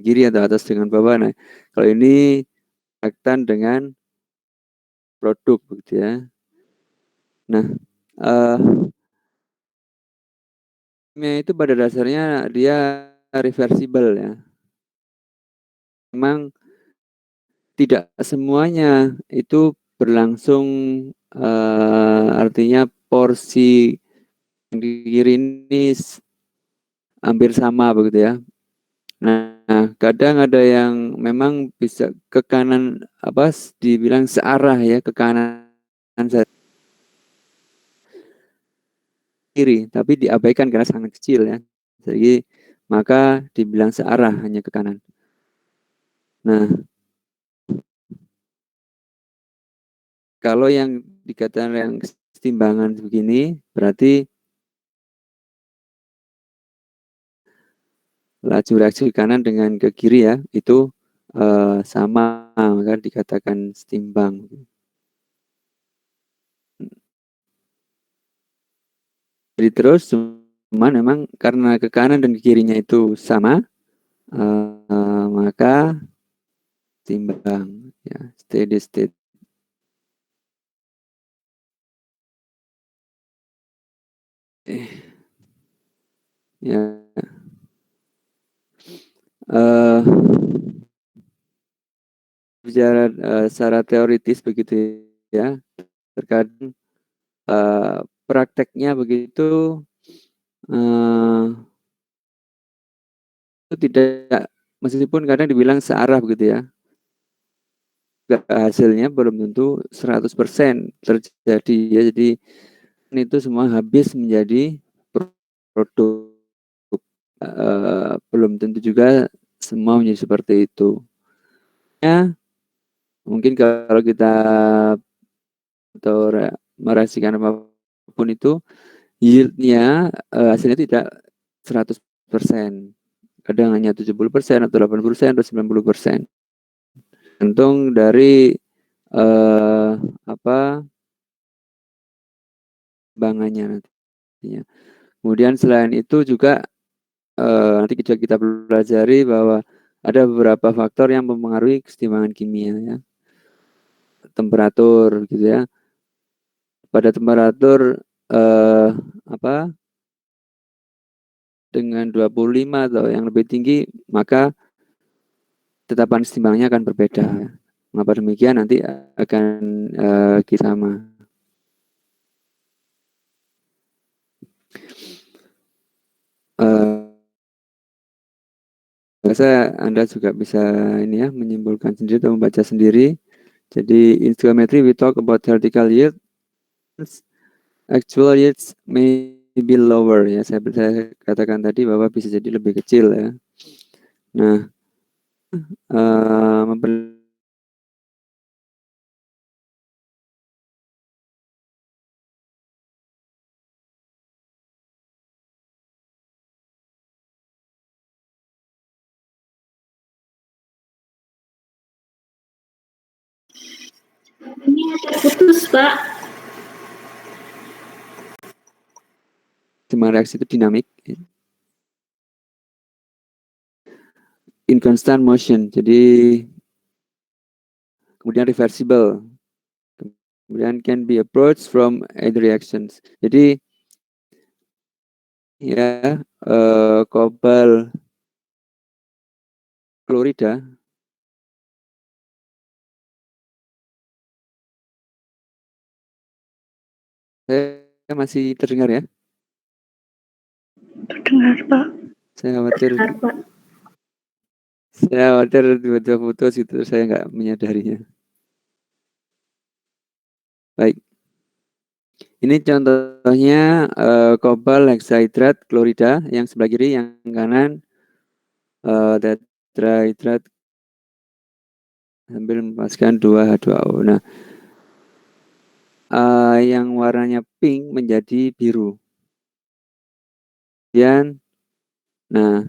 kiri atau atas dengan bawah. Nah, kalau ini reaktan dengan produk begitu ya. Nah, itu pada dasarnya dia reversible ya. Memang tidak semuanya itu berlangsung artinya porsi di kiri ini hampir sama begitu ya. Nah, kadang ada yang memang bisa ke kanan dibilang searah ya ke kanan kiri, tapi diabaikan karena sangat kecil ya. Jadi maka dibilang searah hanya ke kanan. Nah, kalau yang dikatakan yang kesetimbangan begini berarti laju reaksi ke kanan dengan ke kiri ya itu sama, maka dikatakan setimbang. Jadi terus cuman memang karena ke kanan dan ke kirinya itu sama, maka timbang ya, steady state. Ya, bicara secara teoritis begitu ya, terkadang prakteknya begitu itu tidak, meskipun kadang dibilang searah begitu ya, hasilnya belum tentu 100% terjadi ya. Jadi itu semua habis menjadi produk, belum tentu juga semua menjadi seperti itu ya. Mungkin kalau kita atau merasikan apapun itu yieldnya hasilnya tidak 100%, kadang hanya 70% atau 80% atau 90%, tergantung dari bangannya nantinya. Kemudian selain itu juga nanti kita pelajari bahwa ada beberapa faktor yang mempengaruhi kesetimbangan kimia ya. Temperatur gitu ya. Pada temperatur dengan 25 atau yang lebih tinggi, maka tetapan setimbangnya akan berbeda. Mengapa demikian nanti akan kita sama. Saya Anda juga bisa ini ya menyimpulkan sendiri atau membaca sendiri. Jadi in geometry we talk about theoretical yield, actual yields may be lower ya. Saya katakan tadi bahwa bisa jadi lebih kecil ya. Nah, ini ada putus Pak. Cuma reaksi itu dinamik, in constant motion. Jadi kemudian reversible, kemudian can be approached from either reactions. Jadi ya kobalt klorida saya masih terdengar ya? Terdengar Pak. Saya khawatir Terdengar, Pak. tiba-tiba putus itu, saya nggak menyadarinya. Baik. Ini contohnya kobalt hexahidrat klorida yang sebelah kiri, yang kanan tetrahidrat sambil melepaskan 2H2O. Nah, yang warnanya pink menjadi biru. Kemudian, nah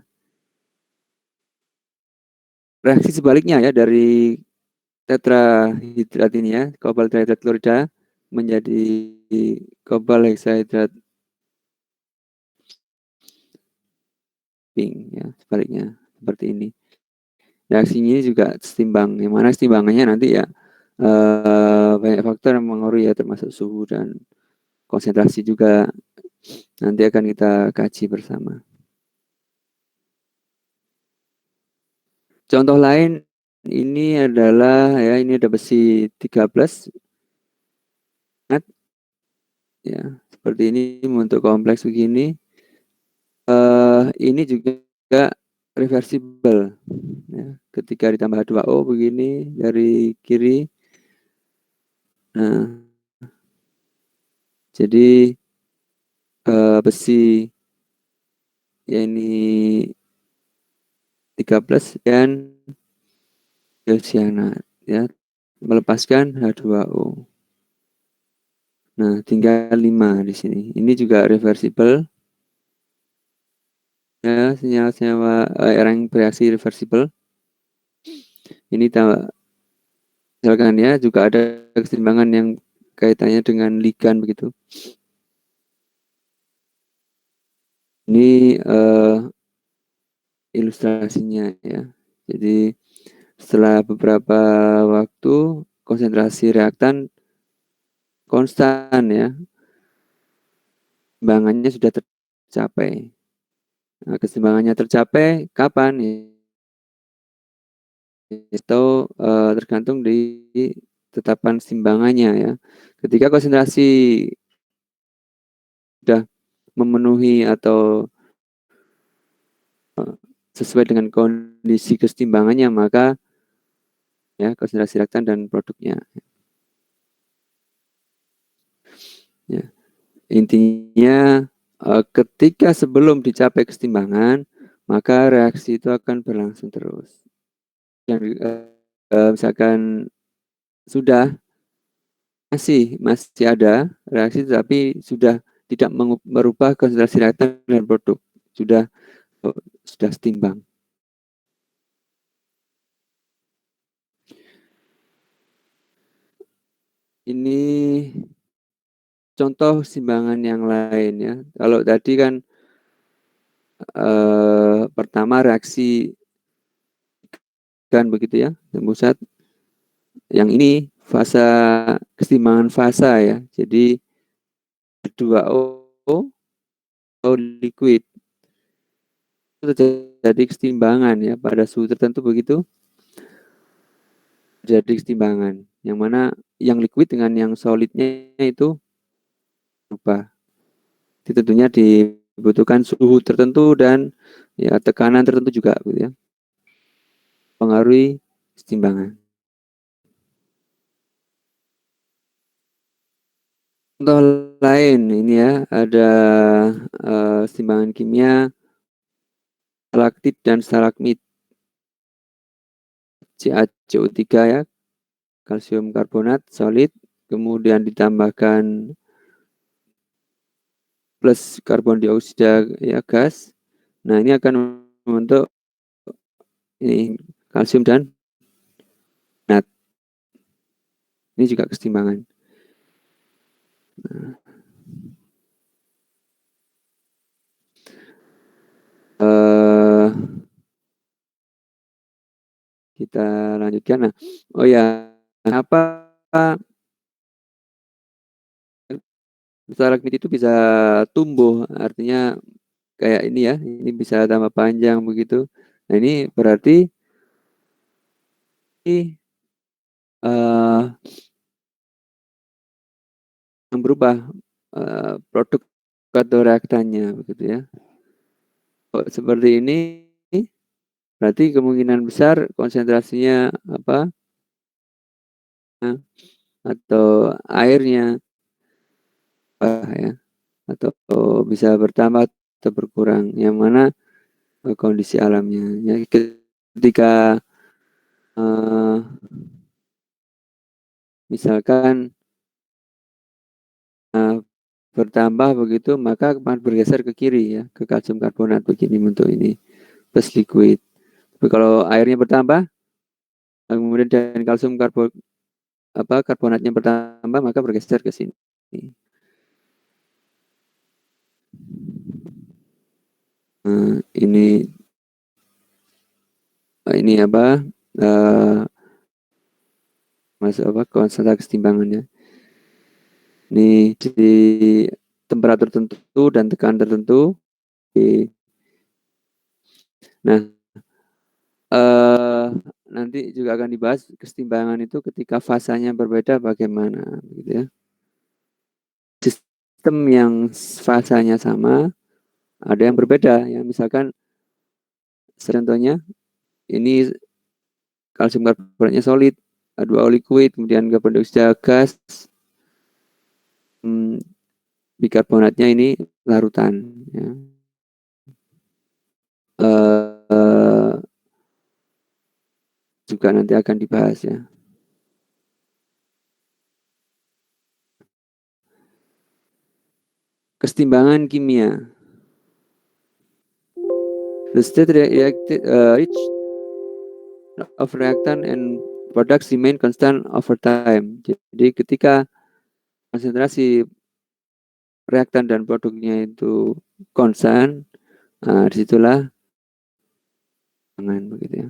reaksi sebaliknya ya dari tetrahidrat ini ya, kobalt tetrahidrat klorida menjadi kobalt hexahidrat pink ya, sebaliknya seperti ini. reaksinya juga setimbang. Yang mana setimbangannya nanti ya banyak faktor yang mengaruhi ya, termasuk suhu dan konsentrasi juga. Nanti akan kita kaji bersama. Contoh lain ini adalah ya, ini ada besi 13 ya, seperti ini untuk kompleks begini. Ini juga reversible ya, ketika ditambah 2O begini dari kiri. Nah, jadi besi ya ini 13 dan cyanide ya, melepaskan H2O. Nah, tinggal 5 di sini. Ini juga reversible. Ya, senyawa yang bereaksi reversible. Ini misalkan ya, juga ada keseimbangan yang kaitannya dengan ligan begitu. Ini ilustrasinya ya. Jadi setelah beberapa waktu konsentrasi reaktan konstan ya, keseimbangannya sudah tercapai. Nah, keseimbangannya tercapai kapan? Itu tergantung di tetapan keseimbangannya ya. Ketika konsentrasi sudah memenuhi atau sesuai dengan kondisi keseimbangannya, maka ya konsentrasi reaktan dan produknya. Ya. Intinya ketika sebelum dicapai keseimbangan, maka reaksi itu akan berlangsung terus. Yang misalkan sudah masih ada reaksi tapi sudah tidak merubah konsentrasi reaktan dan produk, sudah setimbang. Ini contoh simbangan yang lain ya. Kalau tadi kan pertama reaksi kan begitu ya, pusat. Yang ini fasa keseimbangan fasa ya. Jadi H2O liquid itu terjadi keseimbangan ya, pada suhu tertentu begitu jadi keseimbangan. Yang mana yang liquid dengan yang solidnya itu berubah. Itu tentunya dibutuhkan suhu tertentu dan ya tekanan tertentu juga gitu ya. Pengaruhi keseimbangan. Contoh lain ini ya, ada keseimbangan kimia stalaktit dan stalagmit CaCO3 ya, kalsium karbonat solid, kemudian ditambahkan plus karbon dioksida ya, gas. Nah, ini akan membentuk ini kalsium dan nat. Ini juga keseimbangan. Nah, kita lanjutkan. Nah, oh ya, apa stalagmit itu bisa tumbuh, artinya kayak ini ya, ini bisa tambah panjang begitu. Nah, ini berarti yang berubah produk atau reaktannya begitu ya. Seperti ini berarti kemungkinan besar konsentrasinya apa atau airnya ya, atau bisa bertambah atau berkurang, yang mana kondisi alamnya ya, ketika misalkan bertambah begitu, maka akan bergeser ke kiri ya, ke kalsium karbonat begini bentuk ini plus liquid. Tapi kalau airnya bertambah kemudian dan kalsium karbonatnya bertambah, maka bergeser ke sini. Ini ini apa masuk apa konstan kesetimbangannya. Ini di temperatur tertentu dan tekanan tertentu. Nah, nanti juga akan dibahas kesetimbangan itu ketika fasanya berbeda bagaimana, gitu ya. Sistem yang fasanya sama, ada yang berbeda. Ya, misalkan contohnya ini kalsium karbonatnya solid, H2O liquid, kemudian karbon dioksida gas, bikarbonatnya ini larutan. Ya. Juga nanti akan dibahas ya. Kesetimbangan kimia. The state rich of reactant and products remain constant over time. Jadi ketika konsentrasi reaktan dan produknya itu konstan, nah, disitulah begitu ya.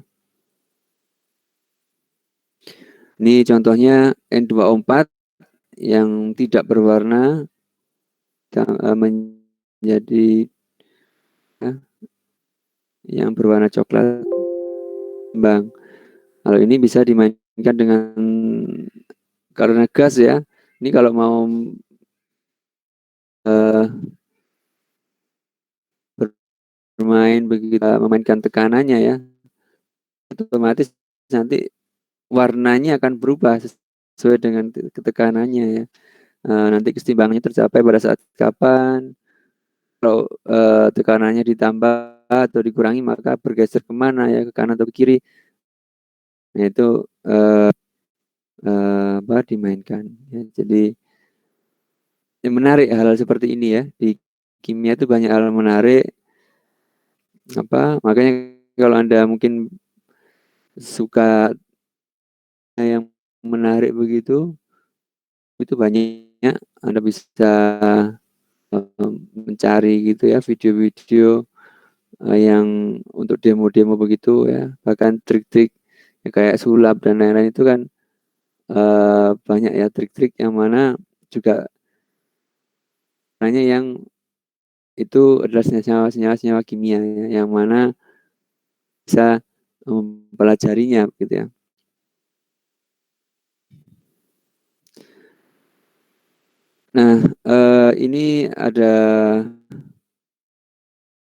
Ini contohnya N2O4 yang tidak berwarna menjadi ya, yang berwarna coklat kembang. Kalau ini bisa dimainkan dengan karena gas ya. Ini kalau mau bermain begitu, memainkan tekanannya ya, otomatis nanti warnanya akan berubah sesuai dengan ketekanannya ya. Nanti kesetimbangannya tercapai pada saat kapan. Kalau tekanannya ditambah atau dikurangi maka bergeser kemana ya, ke kanan atau ke kiri. Nah itu dimainkan. Ya. Jadi yang menarik hal seperti ini ya, di kimia itu banyak hal menarik. Makanya kalau Anda mungkin suka yang menarik begitu, itu banyak Anda bisa mencari gitu ya video-video yang untuk demo-demo begitu ya, bahkan trik-trik ya, kayak sulap dan lain-lain itu kan banyak ya trik-trik yang mana juga yang itu adalah senyawa-senyawa kimia ya, yang mana bisa mempelajarinya gitu ya. Nah, ini ada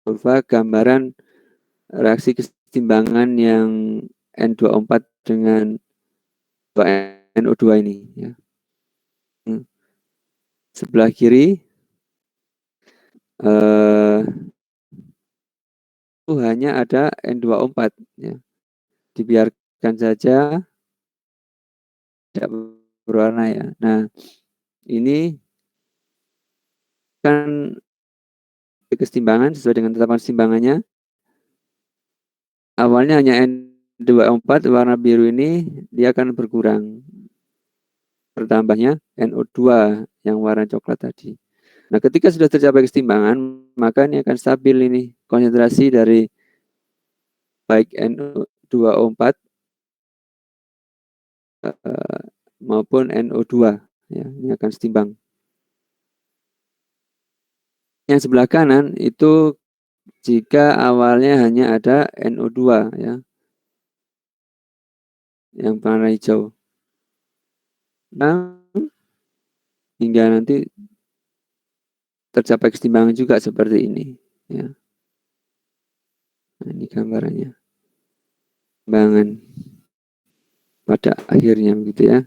kurva gambaran reaksi kesetimbangan yang N2O4 dengan NO2 ini ya. Sebelah kiri itu hanya ada N2O4 ya. Dibiarkan saja tidak berwarna ya. Nah, ini kan kesetimbangan sesuai dengan tetapan kesetimbangannya. Awalnya hanya N2O4 warna biru ini dia akan berkurang. Bertambahnya NO2 yang warna coklat tadi. Nah, ketika sudah tercapai kesetimbangan, maka ini akan stabil ini konsentrasi dari baik N2O4 maupun NO2 ya, ini akan setimbang. Yang sebelah kanan itu jika awalnya hanya ada NO2 ya, yang warna hijau. Nah, hingga nanti tercapai kesetimbangan juga seperti ini ya. Nah, ini gambarannya. Kesetimbangan pada akhirnya begitu ya.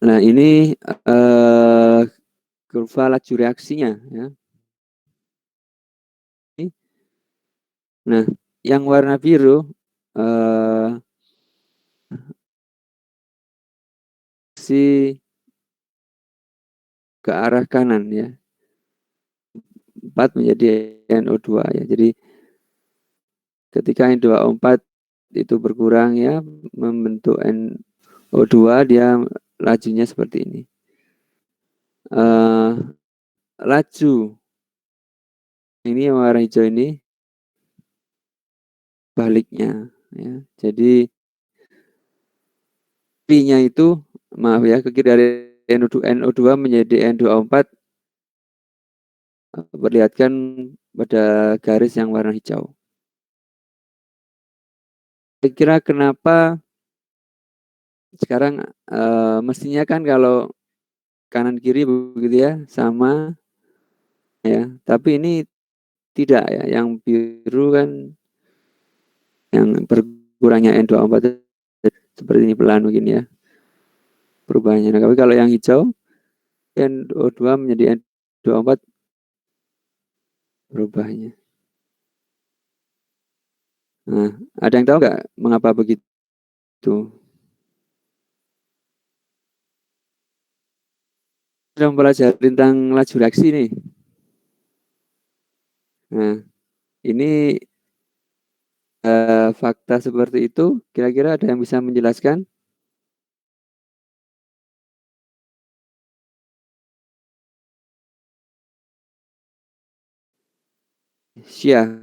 Nah, ini kurva laju reaksinya ya. Nah, yang warna biru ke arah kanan ya. 4 menjadi NO2 ya. Jadi ketika N2O4 itu berkurang ya, membentuk NO2, dia lajunya seperti ini. Laju Ini yang warna hijau ini baliknya, ya. Jadi Pi-nya itu, maaf ya, ke kiri dari NO2 menjadi N2O4 perlihatkan pada garis yang warna hijau. Kira-kira kenapa sekarang mestinya kan kalau kanan kiri begitu ya sama ya, tapi ini tidak ya, yang biru kan yang berkurangnya N2O4 seperti ini pelan mungkin ya perubahannya. Nah, tapi kalau yang hijau NO2 menjadi N2O4 perubahannya. Nah, ada yang tahu nggak mengapa begitu? Sudah mempelajari tentang laju reaksi nih. Nah, ini fakta seperti itu, kira-kira ada yang bisa menjelaskan? Syah,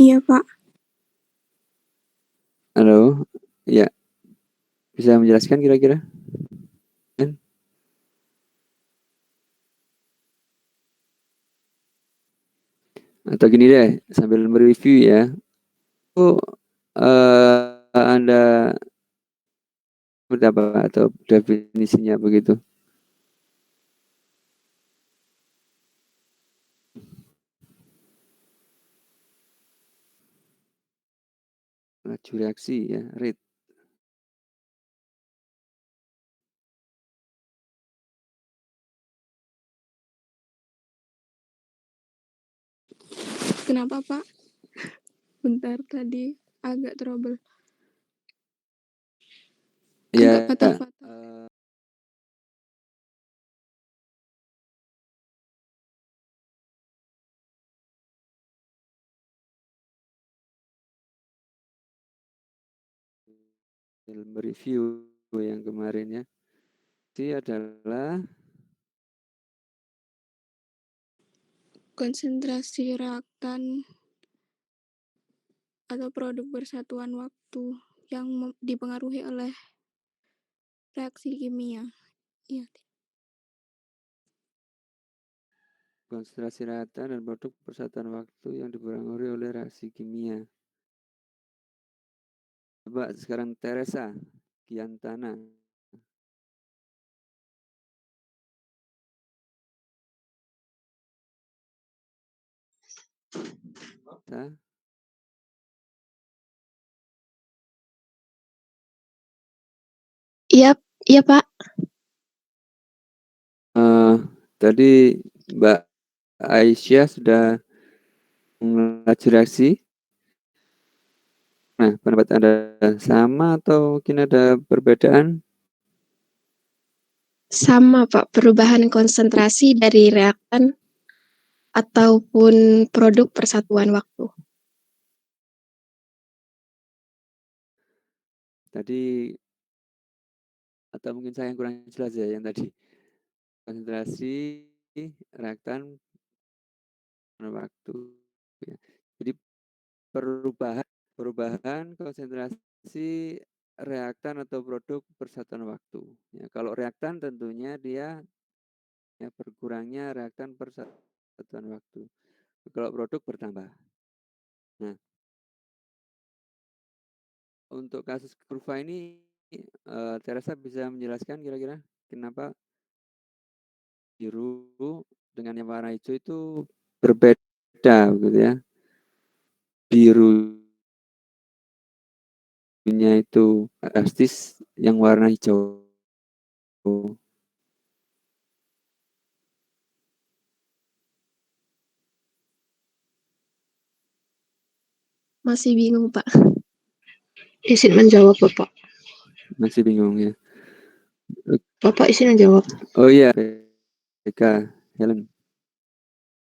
Iya, Pak. halo, ya bisa menjelaskan kira-kira? Atau gini deh, sambil mereview ya. Oh, Anda seperti apa atau definisinya begitu? Laju reaksi ya, rate. Kenapa, Pak? Bentar tadi agak trouble. Agak Ya, patah-patah. mereview yang kemarin ya. Ini adalah Konsentrasi reaktan atau produk bersatuan waktu yang dipengaruhi oleh reaksi kimia. Iya. konsentrasi reaktan dan produk persatuan waktu yang dipengaruhi oleh reaksi kimia. Coba sekarang Teresa Giantana. Nah, Iya, iya, Pak. tadi Mbak Aisyah sudah mengelajurasi. Nah, pendapat Anda sama atau mungkin ada perbedaan? Sama, Pak. Perubahan konsentrasi dari reaktan ataupun produk persatuan waktu. Tadi atau mungkin saya yang kurang jelas ya yang tadi. Konsentrasi reaktan waktu. Ya. Jadi perubahan konsentrasi reaktan atau produk persatuan waktu. Ya, kalau reaktan tentunya dia ya, berkurangnya reaktan persatuan waktu. Kalau produk bertambah. Nah, untuk kasus kurva ini, Teresa bisa menjelaskan kira-kira kenapa biru dengan yang warna hijau itu berbeda, gitu ya? Birunya itu drastis, yang warna hijau. Masih bingung, Pak. Izin menjawab, Bapak. Masih bingung ya? Bapak izin menjawab. Oh iya, Eka, Helen.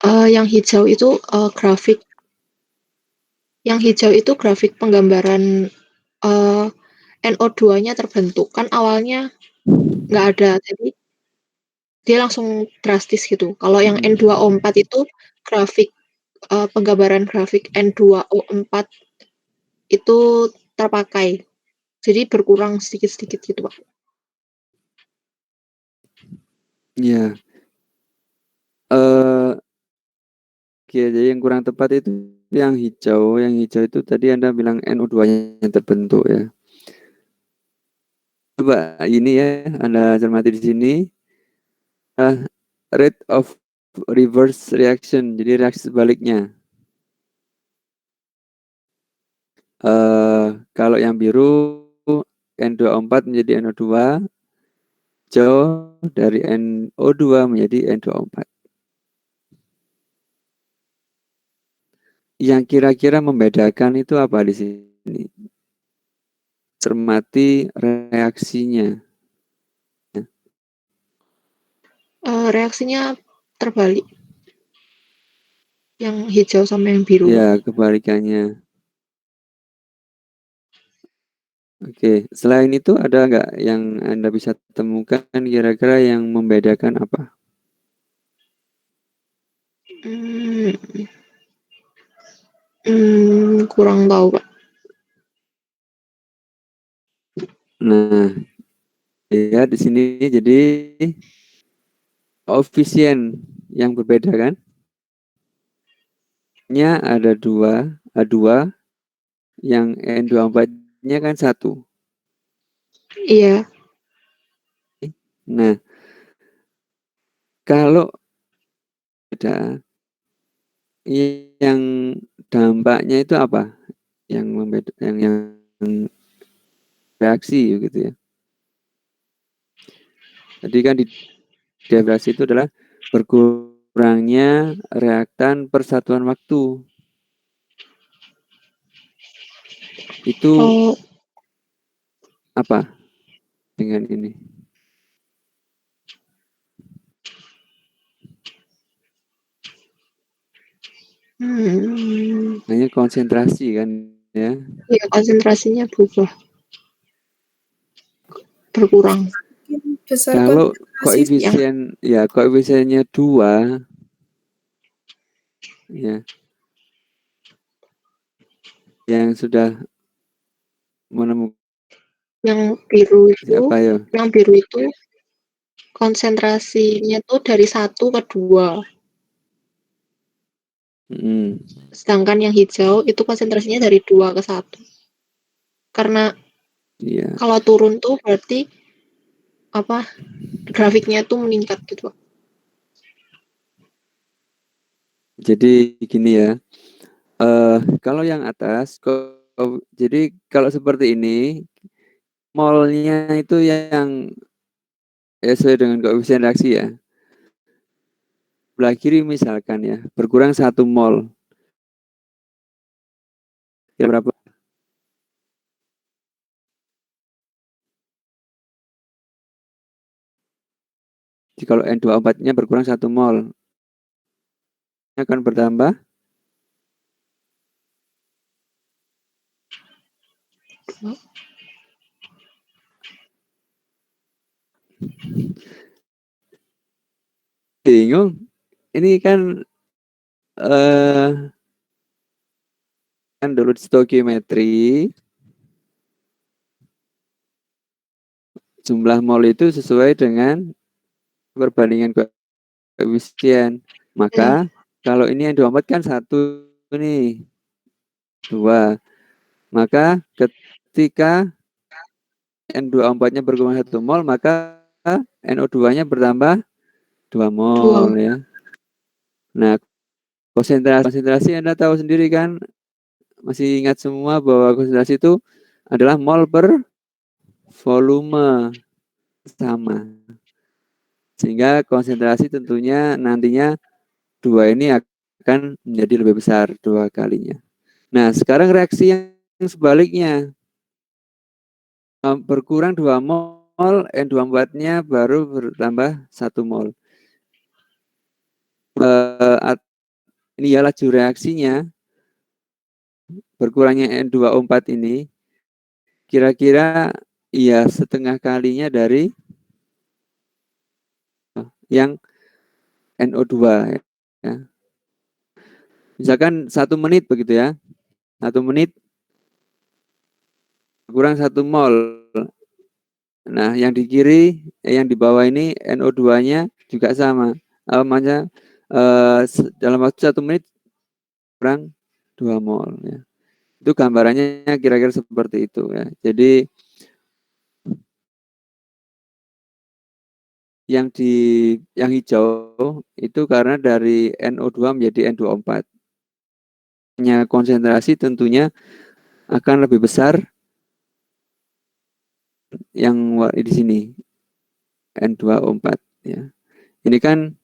Yang hijau itu grafik. Yang hijau itu grafik penggambaran NO2-nya terbentuk. Kan awalnya nggak ada. Jadi dia langsung drastis gitu. Kalau yang N2O4 itu grafik penggambaran grafik N2O4 itu terpakai. Jadi berkurang sedikit-sedikit gitu, Pak. Iya. Oke, jadi yang kurang tepat itu yang hijau. Yang hijau itu tadi Anda bilang NO2-nya terbentuk ya. Coba ini ya, Anda cermati di sini. Rate of reverse reaction, jadi reaksi sebaliknya. Kalau yang biru N2O4 menjadi NO2, hijau dari NO2 menjadi N2O4. Yang kira-kira membedakan itu apa di sini? Cermati reaksinya. Reaksinya terbalik. Yang hijau sama yang biru. Ya, kebalikannya. Oke, selain itu ada nggak yang Anda bisa temukan kira-kira yang membedakan apa? Kurang tahu, Pak. Nah, lihat di sini jadi koefisien yang berbeda kan? Nya ada dua, yang N24-nya kan 1. Iya. Nah, kalau ada yang dampaknya itu apa? Yang membeda, yang reaksi gitu ya. Jadi kan di reaksi itu adalah berkurangnya reaktan persatuan waktu. Itu apa dengan ini? Hanya konsentrasi kan ya. Ya, konsentrasinya berubah. Berkurang. Kalau koefisiennya 2 ya, yang sudah menemukan Yang biru itu, siapa ya? yang biru itu konsentrasinya tuh dari 1 ke 2. Sedangkan yang hijau itu konsentrasinya dari 2 ke 1. Karena kalau turun tuh berarti apa? Grafiknya tuh meningkat gitu. Jadi gini ya. Kalau yang atas, jadi kalau seperti ini, molnya itu yang sesuai dengan koefisien reaksi ya. Sebelah kiri misalkan ya, berkurang 1 mol. Ya berapa? Jadi kalau N24-nya berkurang 1 mol, akan bertambah bingung. Ini kan kan dulu stokiometri, jumlah mol itu sesuai dengan perbandingan koefisien. Maka kalau ini N24 kan 1 nih, 2. Maka ketika N24-nya berkurang 1 mol, maka NO2-nya bertambah 2 mol ya. Nah, konsentrasi Anda tahu sendiri kan, masih ingat semua bahwa konsentrasi itu adalah mol per volume sama. Sehingga konsentrasi tentunya nantinya 2 ini akan menjadi lebih besar 2 kalinya. Nah, sekarang reaksi yang sebaliknya. Berkurang 2 mol, N24-nya baru bertambah 1 mol. Ini ya laju reaksinya, berkurangnya N2O4 ini, kira-kira ya setengah kalinya dari yang NO2 ya. Misalkan 1 menit begitu ya. 1 menit kurang 1 mol. Nah, yang di kiri, yang di bawah ini NO2-nya juga sama. Namanya dalam waktu 1 menit kurang 2 mol ya. Itu gambarannya kira-kira seperti itu ya. Jadi yang hijau itu karena dari NO2 menjadi N24. Konsentrasi tentunya akan lebih besar yang di sini N2O4 ya. Ini kan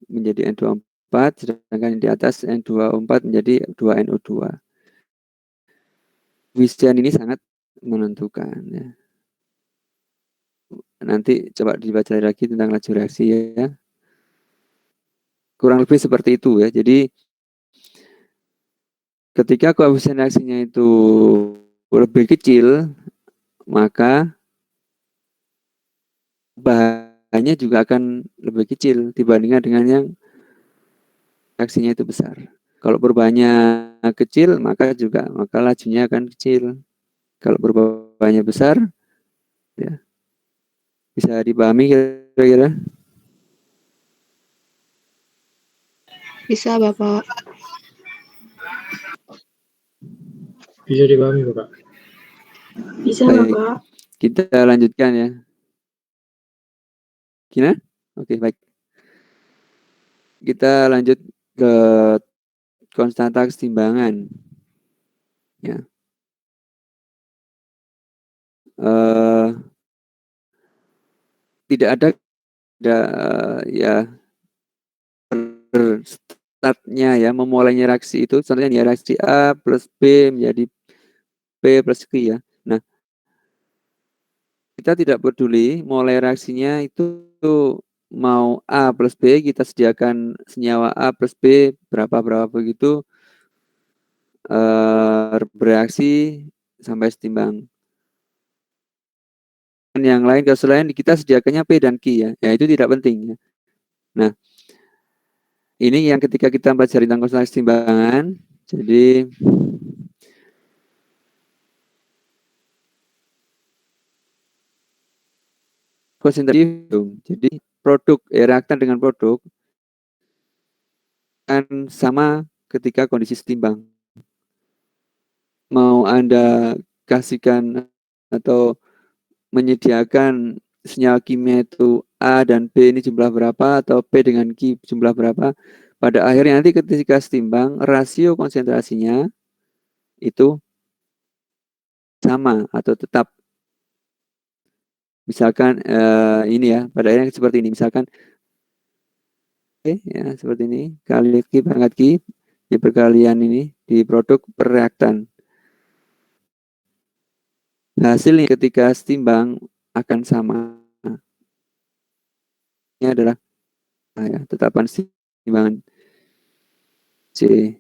menjadi N24 sedangkan di atas N2O4 menjadi 2NO2. Wisdian ini sangat menentukan ya. Nanti coba dibaca lagi tentang laju reaksi ya. Kurang lebih seperti itu ya. Jadi ketika koefisien reaksinya itu lebih kecil, maka bahannya juga akan lebih kecil dibandingkan dengan yang reaksinya itu besar. Kalau perubahannya kecil, maka lajunya akan kecil. Kalau perubahannya besar, ya bisa dipahami kira-kira? Bisa, Bapak. Bisa dipahami, Bapak. Bisa, Baik. Bapak. Kita lanjutkan ya. Gimana? Oke, baik. Kita lanjut ke konstanta kesetimbangan. Ya. Tidak ada ya startnya ya, memulainya reaksi itu contohnya ya reaksi A plus B menjadi P plus Q ya. Nah, kita tidak peduli mulai reaksinya itu mau A plus B, kita sediakan senyawa A plus B berapa begitu bereaksi sampai setimbang. Yang lain selain kita sediakannya P dan Q ya. Ya itu tidak penting ya. Nah, ini yang ketika kita pelajari tentang konstanta kesetimbangan, jadi konsentrasi, jadi produk reaktan dengan produk akan sama ketika kondisi setimbang. Mau Anda kasihkan atau menyediakan senyawa kimia itu A dan B ini jumlah berapa atau P dengan Q jumlah berapa, pada akhirnya nanti ketika setimbang rasio konsentrasinya itu sama atau tetap. Misalkan ini ya, pada akhirnya seperti ini. Misalkan ya seperti ini, kali Q pangkat Q di perkalian ini di produk per reaktan. Hasilnya ketika setimbang akan sama. Ini adalah ya, tetapan timbangan C.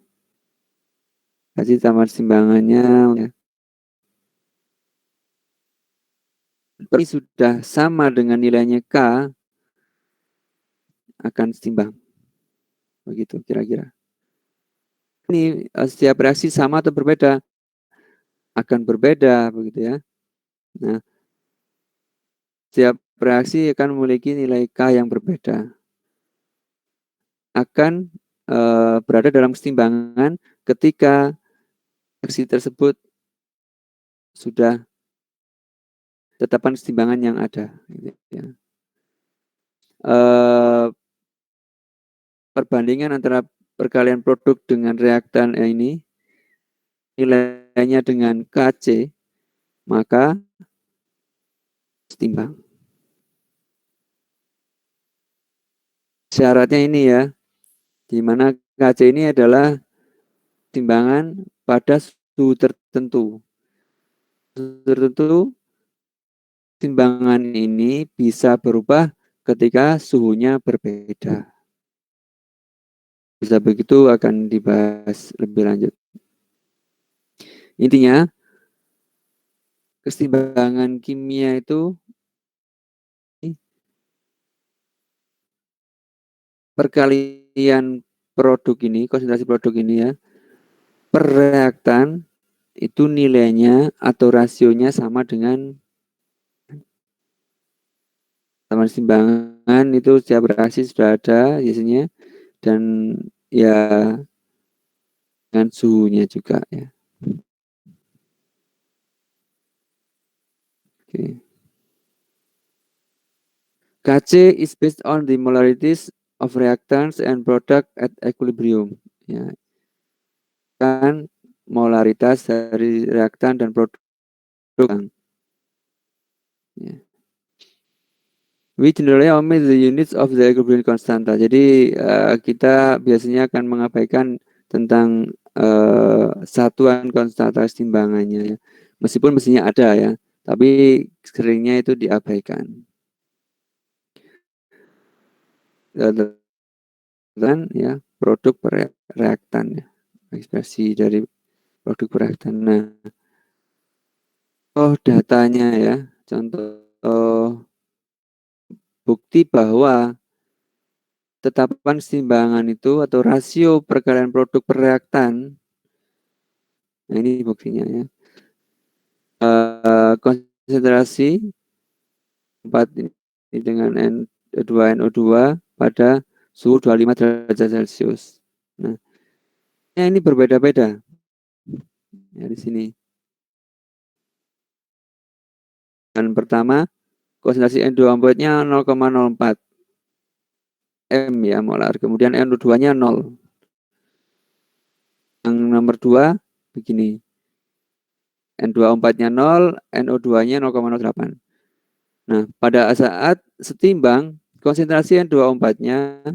Kasih tambah timbangannya ya. Ini sudah sama dengan nilainya K, akan setimbang. Begitu kira-kira. Ini setiap reaksi sama atau berbeda? Akan berbeda begitu ya. Nah, setiap reaksi akan memiliki nilai K yang berbeda. Akan berada dalam kesetimbangan ketika reaksi tersebut sudah tetapan kesetimbangan yang ada. Gitu ya. Perbandingan antara perkalian produk dengan reaktan ini nilainya dengan KC, maka setimbang. Syaratnya ini ya, di mana KC ini adalah timbangan pada suhu tertentu. Timbangan ini bisa berubah ketika suhunya berbeda. Bisa begitu akan dibahas lebih lanjut. Intinya, keseimbangan kimia itu perkalian produk ini, konsentrasi produk ini ya, per reaktan itu nilainya atau rasionya sama dengan timbangan itu setiap reaksi sudah ada biasanya, dan ya dengan suhunya juga ya. Oke. Kc is based on the molarities of reactants and product at equilibrium. Ya. Kan molaritas dari reaktan dan produk. Ya. We generally omit the units of the equilibrium constanta. Jadi kita biasanya akan mengabaikan tentang satuan konstanta keseimbangannya ya. Meskipun mestinya ada ya, tapi seringnya itu diabaikan. Dan ya produk reaktan ya, ekspresi dari produk reaktan. Nah, datanya ya, contoh bukti bahwa tetapan keseimbangan itu atau rasio perkalian produk per reaktan. Nah, ini buktinya ya. Konsentrasi 4 ini dengan N2NO2 pada suhu 25 derajat Celcius. Nah, ini berbeda-beda. Ya, di sini. Dan pertama, konsentrasi N2O4-nya 0,04 M ya molar. Kemudian NO2-nya 0. Yang nomor 2 begini. N2O4-nya 0, NO2-nya 0,08. Nah, pada saat setimbang, konsentrasi N2O4-nya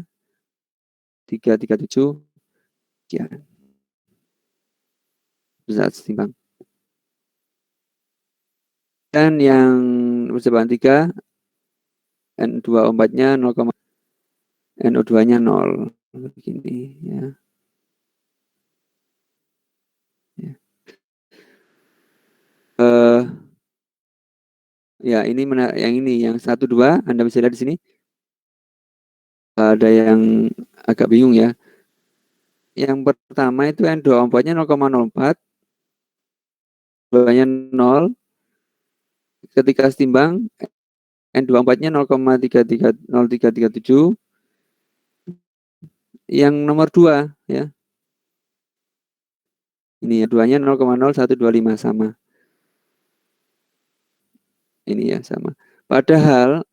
337 ya. Saat setimbang. Dan yang percobaan 3, N2O4-nya 0, NO2-nya 0. Begini ya. Ya, ini yang ini yang 1 2 Anda bisa lihat di sini. Ada yang agak bingung ya. Yang pertama itu N2O4-nya 0,04. N2-nya 0. Ketika setimbang N2O4-nya 0,0337. Yang nomor 2 ya. Ini ya, 2-nya 0,0125 sama. Ini ya sama. Padahal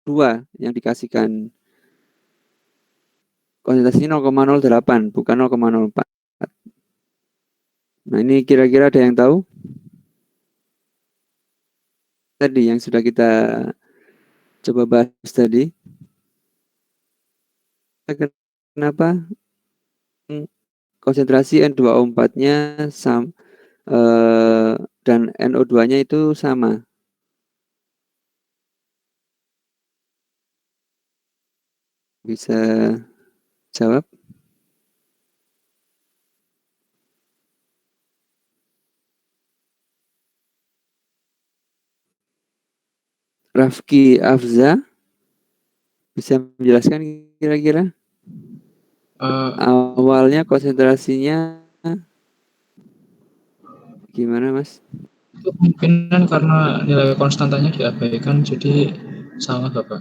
2 yang dikasihkan konsentrasinya 0,08 bukan 0,04. Nah, ini kira-kira ada yang tahu? Tadi yang sudah kita coba bahas tadi. Kenapa konsentrasi N2O4-nya dan NO2-nya itu sama? Bisa jawab? Rafki Afza bisa menjelaskan kira-kira? Awalnya konsentrasinya gimana, Mas? Itu kemungkinan karena nilai konstantanya diabaikan, jadi salah, Bapak.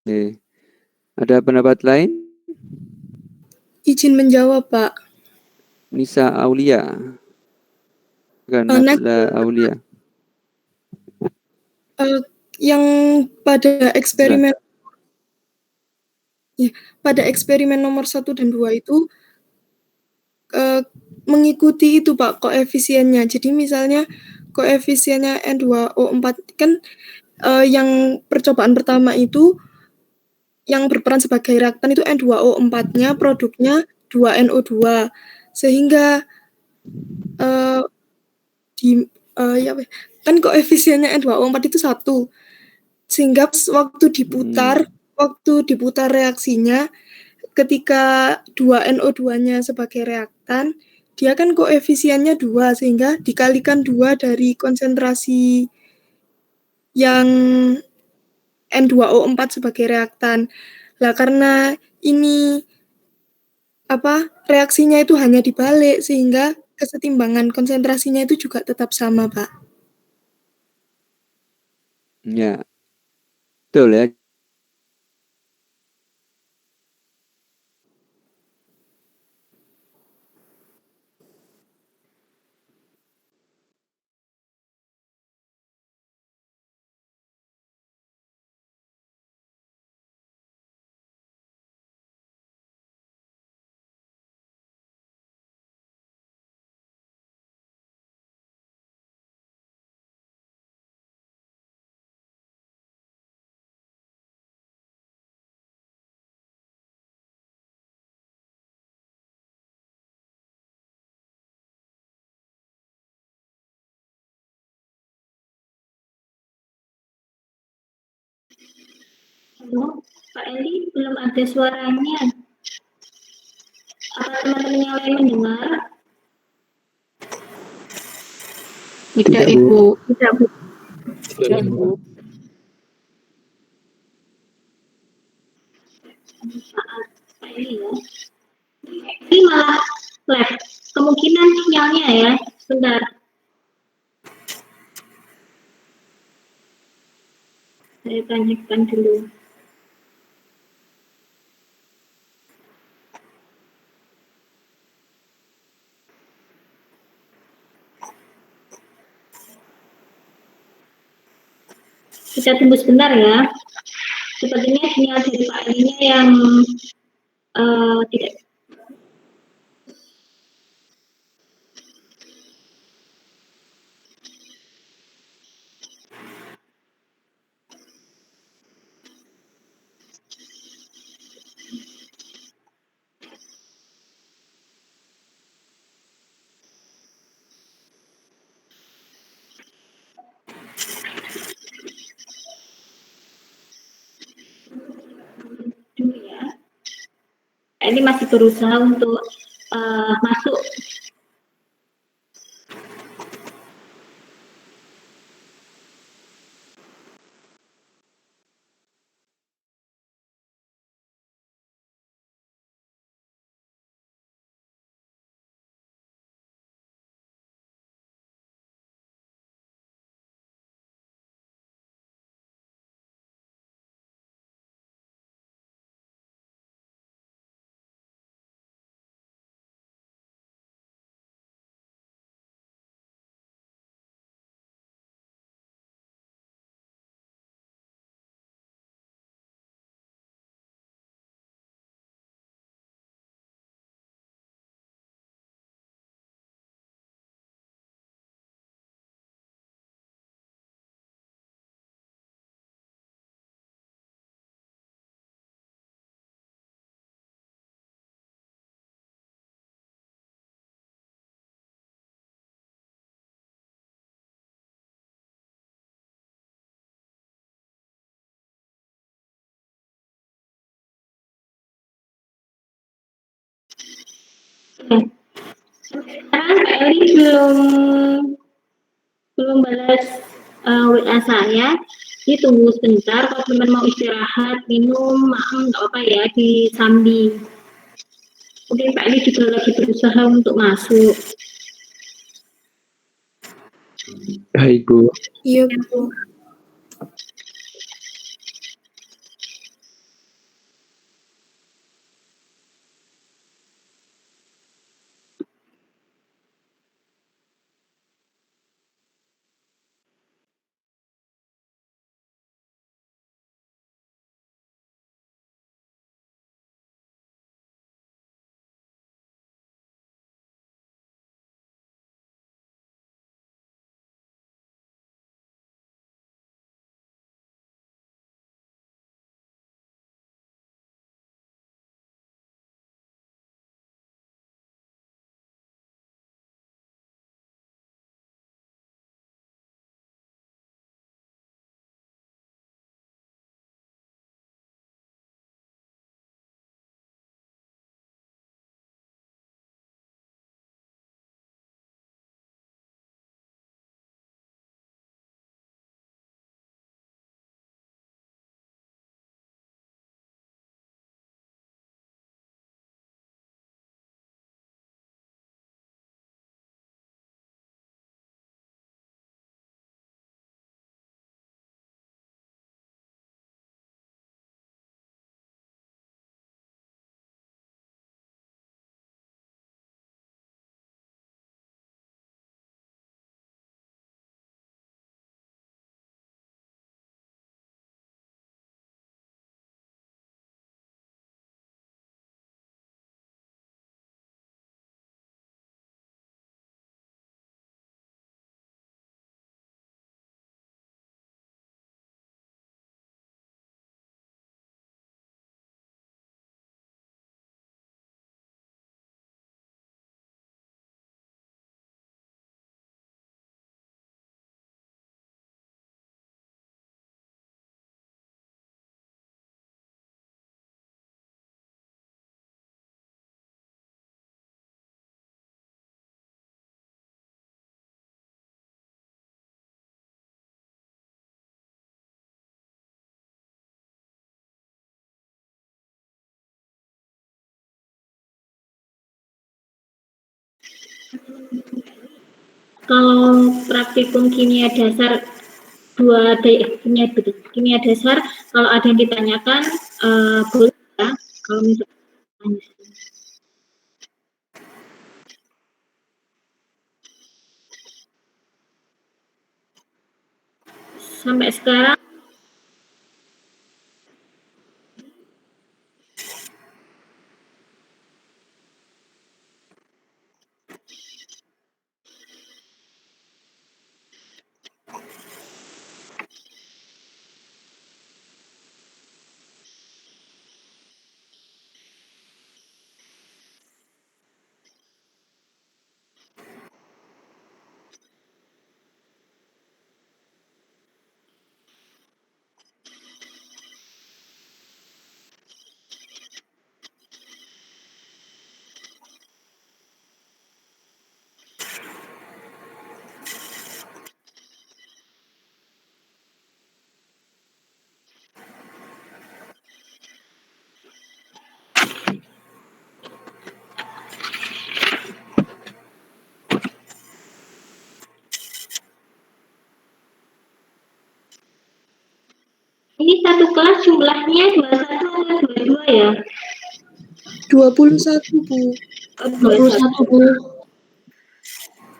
Oke. Ada pendapat lain? Izin menjawab, Pak. Nisa Aulia. Nabila Aulia. Yang pada eksperimen pada eksperimen nomor 1 dan 2 itu mengikuti itu, Pak, koefisiennya. Jadi misalnya koefisiennya N2O4 kan yang percobaan pertama itu yang berperan sebagai reaktan itu N2O4-nya, produknya 2NO2. Sehingga kan koefisiennya N2O4 itu 1. Sehingga waktu diputar reaksinya ketika 2NO2-nya sebagai reaktan, dia kan koefisiennya 2, sehingga dikalikan 2 dari konsentrasi yang N2O4 sebagai reaktan. Lah karena ini reaksinya itu hanya dibalik, sehingga kesetimbangan konsentrasinya itu juga tetap sama, Pak. Ya, betul ya. Halo, Pak Eli, belum ada suaranya. Apa teman-teman yang lain mendengar? Tidak, Tidak, Bu. Ibu. Tidak, Bu. Tidak, Bu. Saat Pak Eli ya. Ini malah lag. Kemungkinan sinyalnya ya. Sebentar. Saya tanyakan dulu. Kita tunggu sebentar ya. Sepertinya sinyal dari Pak Eli-nya yang tidak. Dulu ya. Ini masih berusaha untuk masuk. Sekarang Pak Eli belum balas WA saya. Tunggu sebentar, kalau teman mau istirahat, minum, makan, nggak apa-apa ya, disambi. Mungkin Pak Eli juga lagi berusaha untuk masuk. Baik, Bu. Iya, Bu. Kalau praktikum kimia dasar kimia dasar, kalau ada yang ditanyakan boleh ya, kalau misalnya. Sampai sekarang ini satu kelas jumlahnya 21 atau 22 ya? 21, Bu. 21, Bu.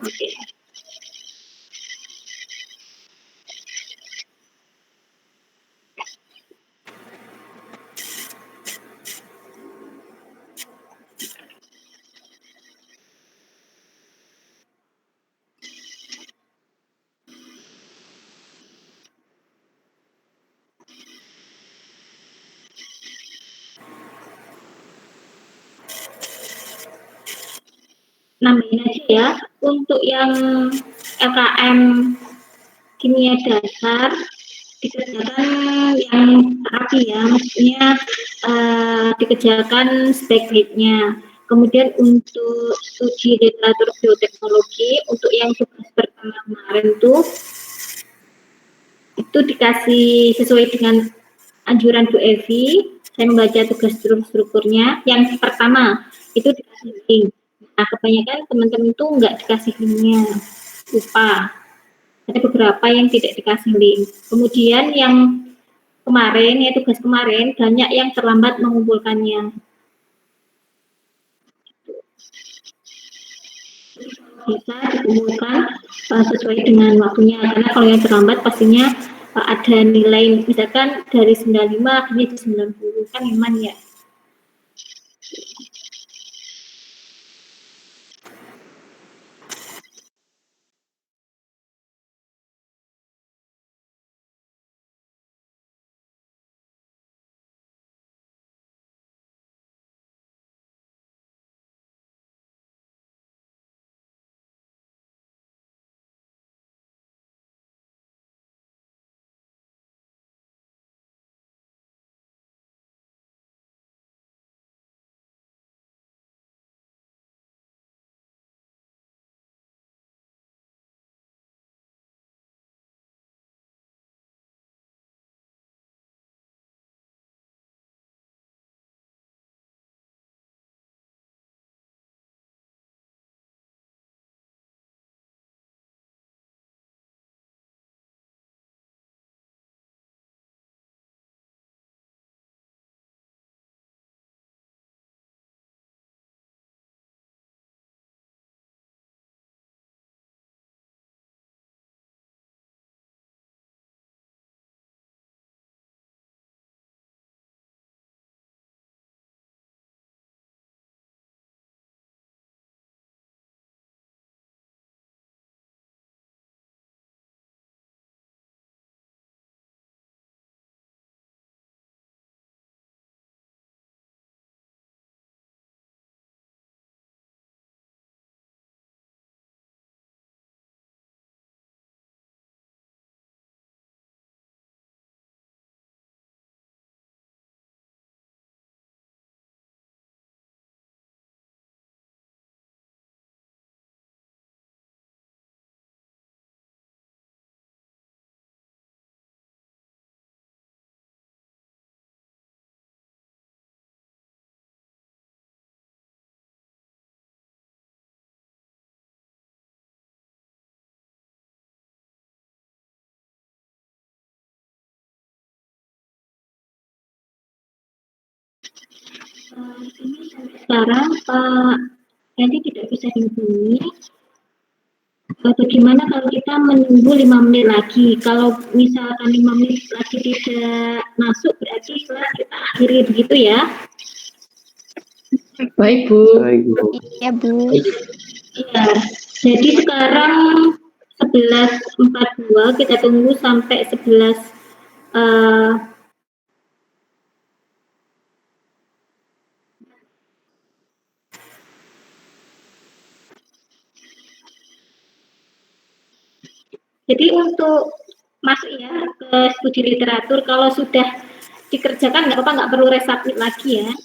Oke. Nambahin aja ya, untuk yang LKM kimia dasar dikerjakan yang rapi ya, maksudnya dikerjakan spek grade-nya. Kemudian untuk studi literatur bioteknologi, untuk yang tugas pertama kemarin itu dikasih sesuai dengan anjuran Bu Evi. Saya membaca tugas strukturnya. Yang pertama itu dikasih link. Nah, kebanyakan teman-teman itu nggak dikasih linknya, lupa. Ada beberapa yang tidak dikasih link. Kemudian yang kemarin, ya tugas kemarin, banyak yang terlambat mengumpulkannya. Bisa dikumpulkan sesuai dengan waktunya, karena kalau yang terlambat pastinya ada nilai, misalkan dari 95 akhirnya di 90, kan iman ya. Ini sampai sekarang Pak Edi tidak bisa dihubungi. Bagaimana kalau kita menunggu 5 menit lagi? Kalau misalkan 5 menit lagi tidak masuk, berarti kelas kita akhiri begitu ya? Baik, Bu. Ya, Bu. Iya. Jadi sekarang 11.42, kita tunggu sampai 11 jadi untuk masuk ya ke studi literatur, kalau sudah dikerjakan nggak apa-apa, nggak perlu resubmit lagi ya.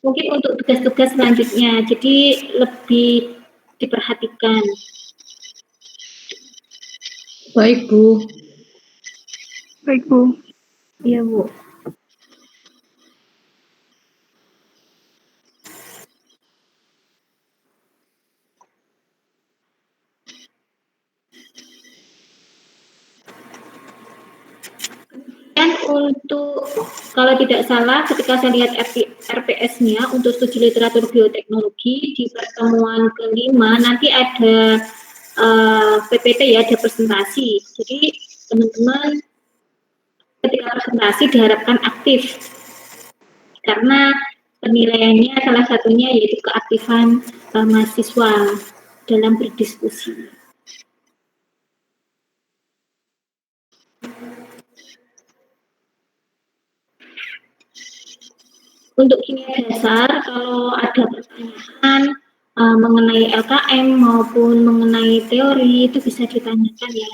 Mungkin untuk tugas-tugas selanjutnya, jadi lebih diperhatikan. Baik, Bu. Baik, Bu. Iya, Bu. Dan untuk, kalau tidak salah, ketika saya lihat RPS-nya untuk studi literatur bioteknologi di pertemuan kelima, nanti ada PPT ya, ada presentasi. Jadi teman-teman ketika presentasi diharapkan aktif, karena penilaiannya salah satunya yaitu keaktifan mahasiswa dalam berdiskusi. Untuk kimia dasar, kalau ada pertanyaan mengenai LKM maupun mengenai teori, itu bisa ditanyakan ya.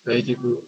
Baik, Ibu.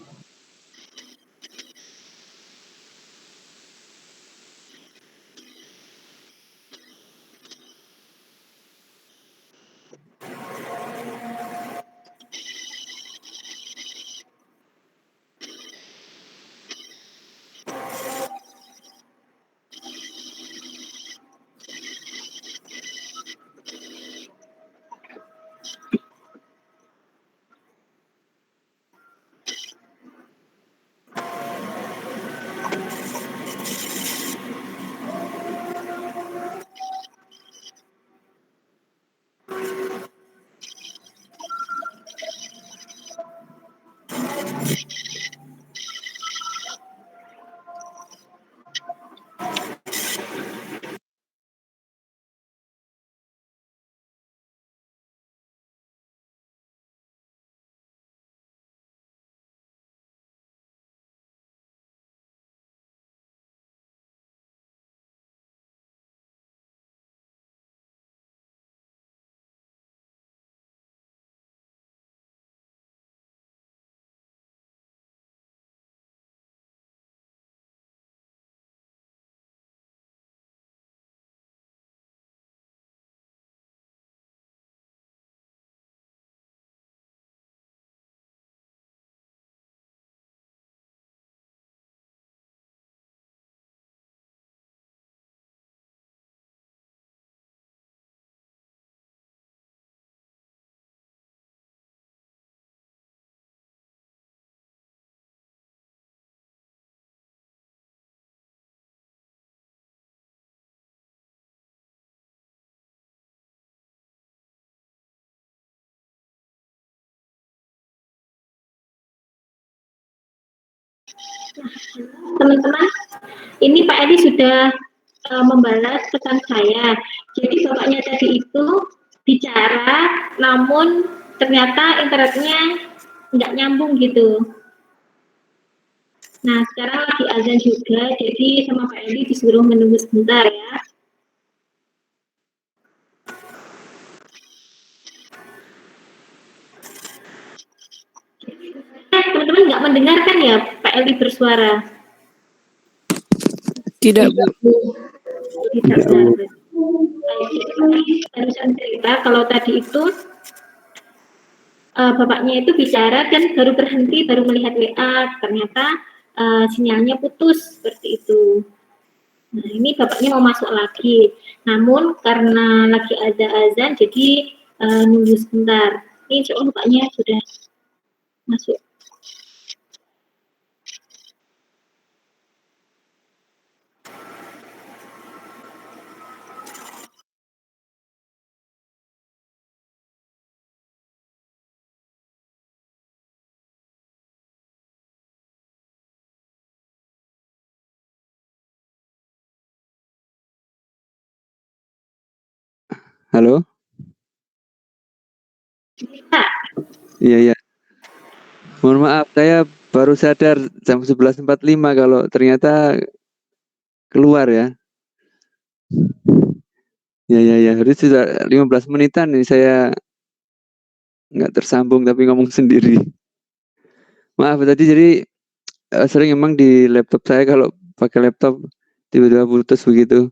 Teman-teman, ini Pak Edi sudah membalas pesan saya. Jadi bapaknya tadi itu bicara, namun ternyata internetnya nggak nyambung gitu. Nah, sekarang lagi azan juga, jadi sama Pak Edi disuruh menunggu sebentar ya. Teman-teman nggak mendengarkan ya Pak Edi bersuara? Tidak, Bu. Tidak, barusan cerita kalau tadi itu bapaknya itu bicara dan baru berhenti, baru melihat WA, ternyata sinyalnya putus seperti itu. Nah, ini bapaknya mau masuk lagi, namun karena lagi ada azan, jadi nunggu sebentar. Ini insya Allah bapaknya sudah masuk. Halo? Bisa. Iya. Mohon maaf, saya baru sadar jam 11.45 kalau ternyata keluar ya. Ya. Harus sudah 15 menitan nih saya nggak tersambung tapi ngomong sendiri. Maaf tadi jadi sering emang di laptop saya kalau pakai laptop tiba-tiba putus begitu.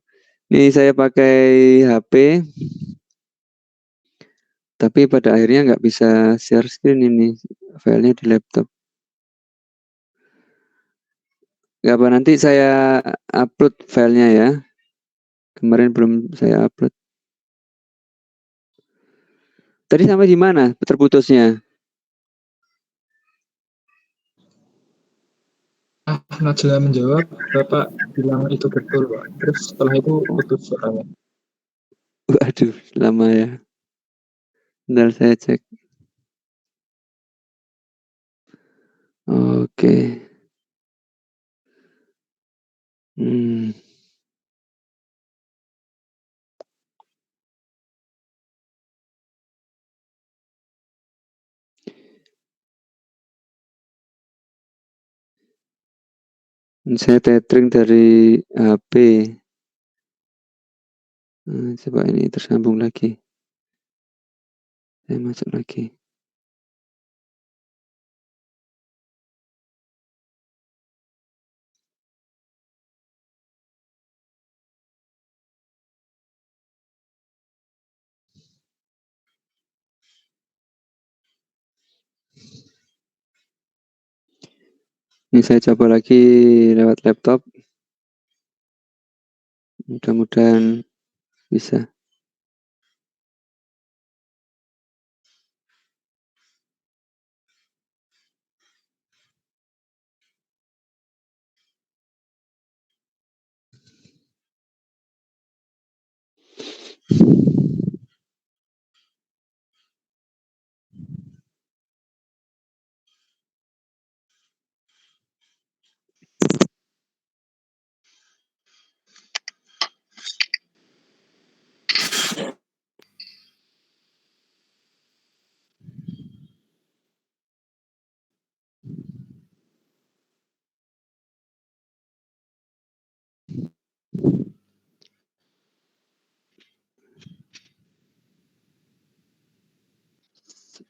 Ini saya pakai HP, tapi pada akhirnya nggak bisa share screen ini filenya di laptop. Nggak apa, nanti saya upload filenya ya. Kemarin belum saya upload. Tadi sampai di mana terputusnya? Najla menjawab, Bapak bilang itu betul, Pak. Terus setelah itu putus suaranya. Waduh, lama ya. Bentar saya cek. Oke. Saya tethering dari HP. Coba ini tersambung lagi. Saya masuk lagi. Ini saya coba lagi lewat laptop. Mudah-mudahan bisa.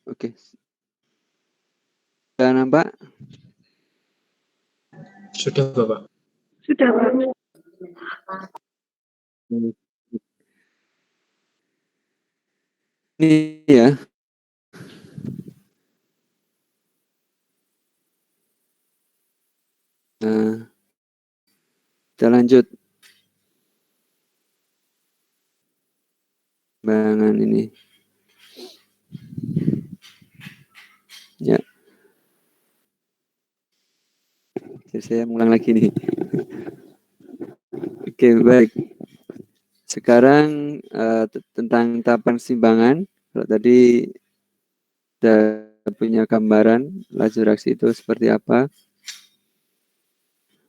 Oke. Sudah nampak? Sudah, Bapak. Sudah, Pak. Ini ya. Nah, kita lanjut. Bangan ini. Ya. Jadi saya ulang lagi nih. Oke, baik. Sekarang tentang tahapan simbangan. Kalau tadi sudah punya gambaran laju reaksi itu seperti apa.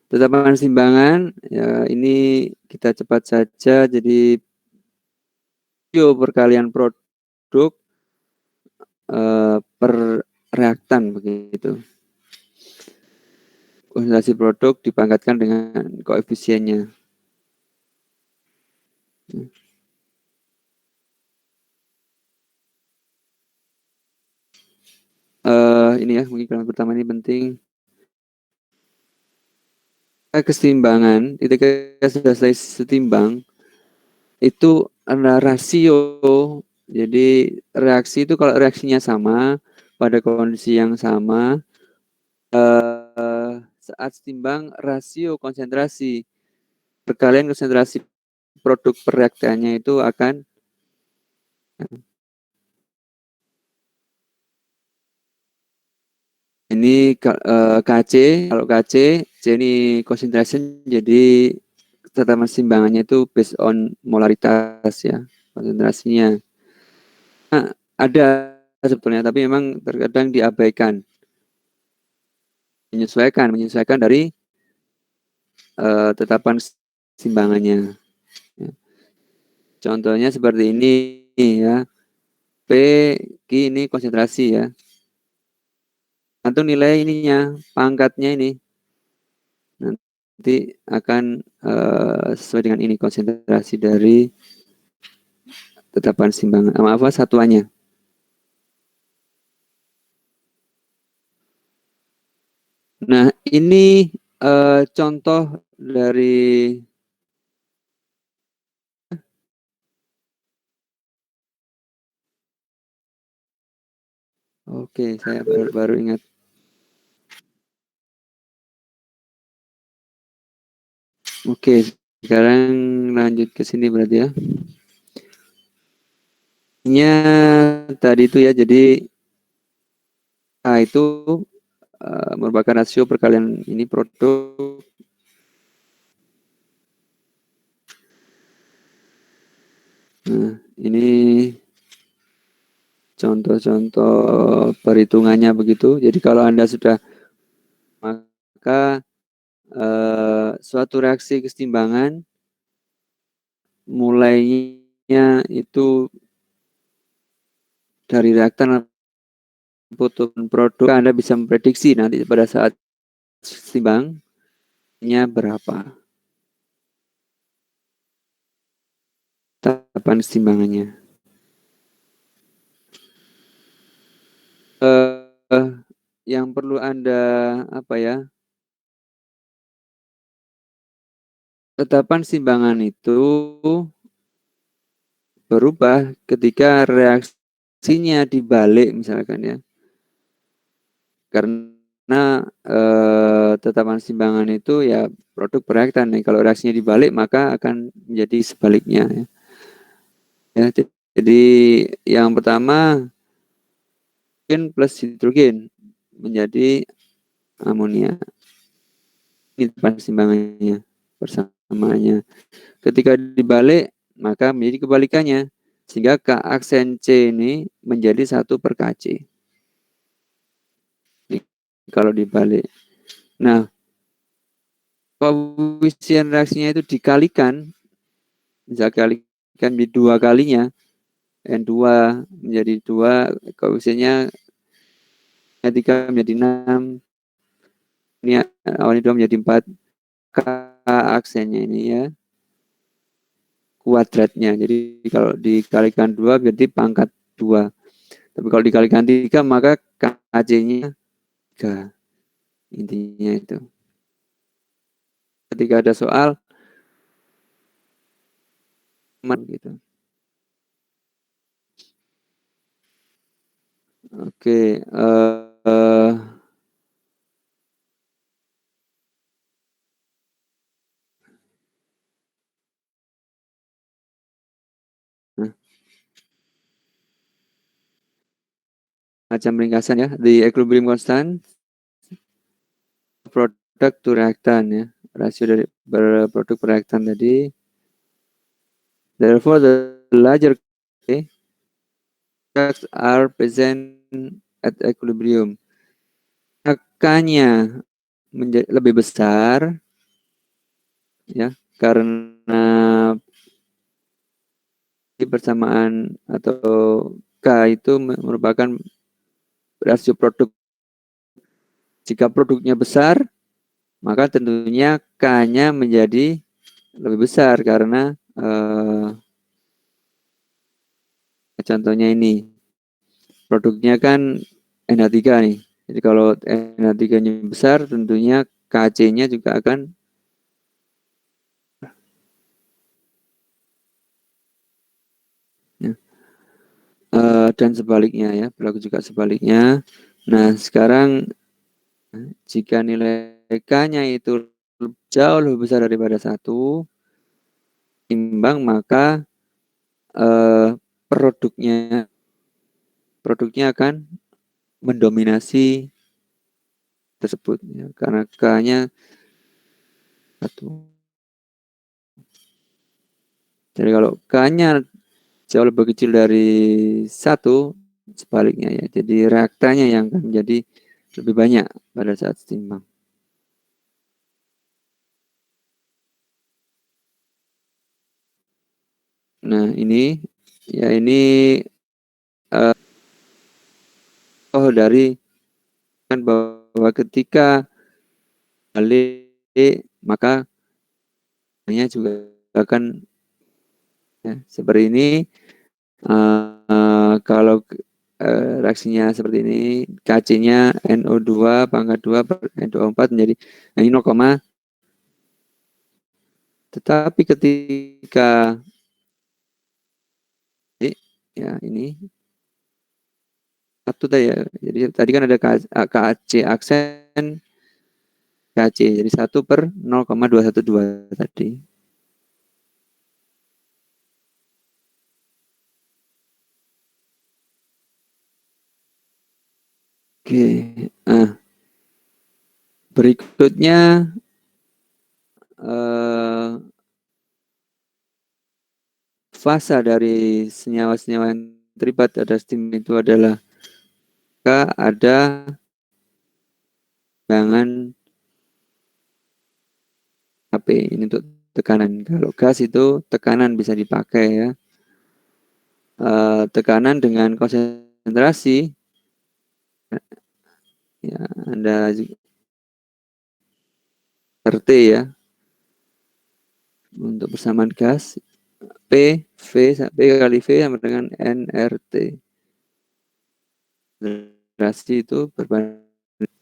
Tetapan simbangan, ya ini kita cepat saja. Jadi perkalian produk per reaktan begitu. Konsentrasi produk dipangkatkan dengan koefisiennya. Ini ya, mungkin kalimat pertama ini penting. Keseimbangan, ketika sudah selesai setimbang, itu ada rasio. Jadi reaksi itu kalau reaksinya sama, pada kondisi yang sama, saat setimbang rasio konsentrasi perkalian konsentrasi produk per reaktannya itu akan ini KC, kalau KC, ini concentration, jadi tetapan simbangannya itu based on molaritas ya, konsentrasinya. Nah, ada sebetulnya, tapi memang terkadang diabaikan. Menyesuaikan dari tetapan simbangannya. Ya. Contohnya seperti ini, ya. P, Q ini konsentrasi ya. Atau nilai ininya, pangkatnya ini. Nanti akan sesuai dengan ini konsentrasi dari tetapan simbangan. Apa satuannya. Nah, ini contoh dari Oke, saya baru ingat. Oke, sekarang lanjut ke sini berarti ya. Nya tadi itu ya, jadi A itu merupakan rasio perkalian ini produk. Nah, ini contoh-contoh perhitungannya begitu. Jadi kalau Anda sudah, maka suatu reaksi kesetimbangan mulainya itu dari reaktan atau produk. Anda bisa memprediksi nanti pada saat setimbangnya berapa. Tahapan kesetimbangannya. Yang perlu Anda tetapan kesetimbangan itu berubah ketika reaksinya dibalik misalkan ya. Karena tetapan kesetimbangan itu ya produk reaktan. Kalau reaksinya dibalik maka akan menjadi sebaliknya ya. Jadi yang pertama hidrogen plus hidrogen menjadi amonia. Ini tetapan kesetimbangannya persamaannya. Ketika dibalik maka menjadi kebalikannya, sehingga K aksen C ini menjadi 1/Kc. Kalau dibalik. Nah, koefisien reaksinya itu dikalikan, bisa kalikan di 2 kalinya, N2 menjadi 2, koefisiennya 3 menjadi 6, ini awalnya 2 menjadi 4, K aksennya ini ya, kuadratnya. Jadi kalau dikalikan 2 berarti pangkat 2. Tapi kalau dikalikan 3 maka KC-nya 3. Intinya itu. Ketika ada soal gitu. Oke, macam ringkasan ya, the equilibrium constant product to reactant ya, rasio dari berproduk per reaktan tadi. Therefore the larger products are present at equilibrium. K-nya menjadi lebih besar ya, karena persamaan atau K itu merupakan rasio produk. Jika produknya besar, maka tentunya K-nya menjadi lebih besar karena contohnya ini produknya kan NH3 nih. Jadi kalau NH3-nya besar, tentunya Kc-nya juga akan dan sebaliknya ya, berlaku juga sebaliknya. Nah, sekarang jika nilai K-nya itu jauh lebih besar daripada 1, imbang, maka produknya akan mendominasi tersebut ya, karena K-nya 1. Jadi kalau K-nya jauh lebih kecil dari 1, sebaliknya ya. Jadi reaktannya yang akan menjadi lebih banyak pada saat setimbang. Nah, ini Ya ini dari kan bahwa ketika balik maka hanya juga akan ya, seperti ini. Kalau reaksinya seperti ini, Kc-nya NO2 pangkat 2 per N2O4 menjadi ini 0, tetapi ketika ya ini satu tadi ya, jadi tadi kan ada Kc aksen Kc, jadi 1 per 0,212 tadi. Oke, berikutnya fasa dari senyawa-senyawa yang terlibat pada steam itu adalah ada tegangan HP ini untuk tekanan. Kalau gas itu tekanan bisa dipakai ya. Tekanan dengan konsentrasi ya Anda RT ya. Untuk persamaan gas P kali V sama dengan nRT. Konsentrasi itu berbanding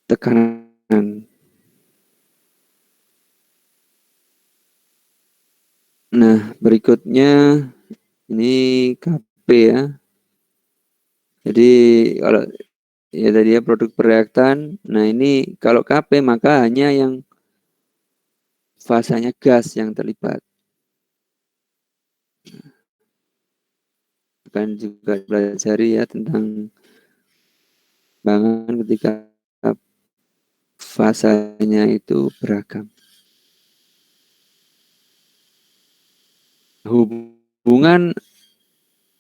tekanan. Nah, berikutnya ini Kp ya. Jadi kalau ya tadi ya produk pereaktan. Nah, ini kalau Kp maka hanya yang fasanya gas yang terlibat. Akan juga pelajari ya tentang bangan ketika fasanya itu beragam. Hubungan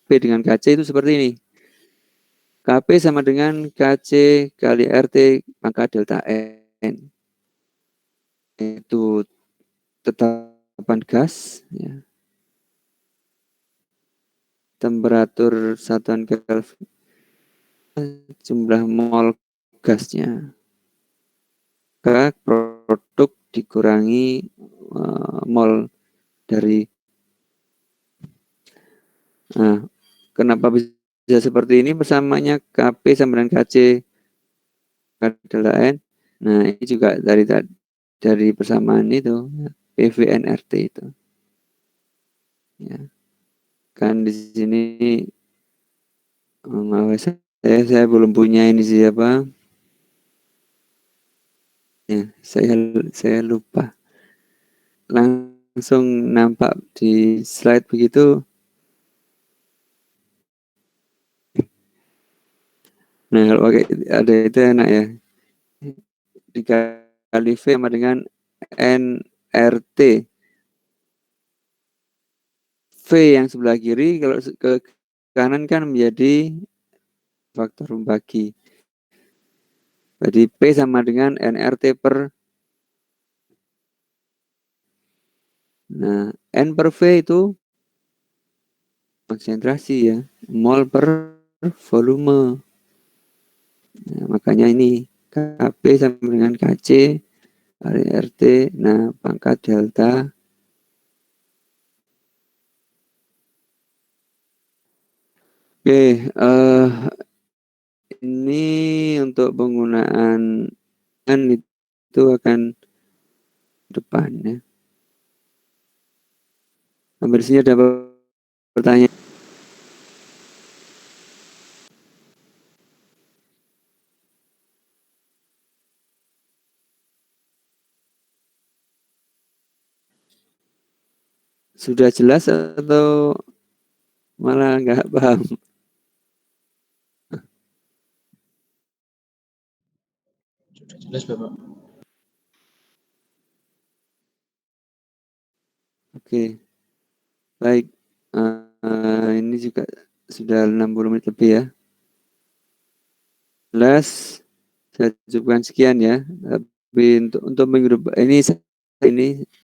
P dengan Kc itu seperti ini. Kp sama dengan Kc kali RT pangkat delta N. Itu tetapan gas. Ya. Temperatur satuan Kelvin. Jumlah mol gasnya. Produk dikurangi mol dari. Nah, kenapa bisa seperti ini? Persamaannya Kp sama dengan Kc delta N. Nah, ini juga dari persamaan itu PVNRT itu. Ya. Kan di sini saya belum punya ini siapa. Ya, saya lupa. Langsung nampak di slide begitu. Nah, kalau pakai ada itu enak ya. Dikali V sama dengan nRT. V yang sebelah kiri kalau ke kanan kan menjadi faktor membagi. Jadi P sama dengan nRT per. Nah, N per V itu konsentrasi ya. Mol per volume. Nah, makanya ini Kp sama dengan Kc kali RT. Nah, pangkat delta. Oke, ini untuk penggunaan itu akan depannya. Hampir sini ada pertanyaan. Sudah jelas atau malah nggak paham? Sudah jelas, Bapak. Oke, baik. Ini juga sudah 60 menit lebih ya. Jelas, saya cukupkan sekian ya. Tapi untuk minggu depan ini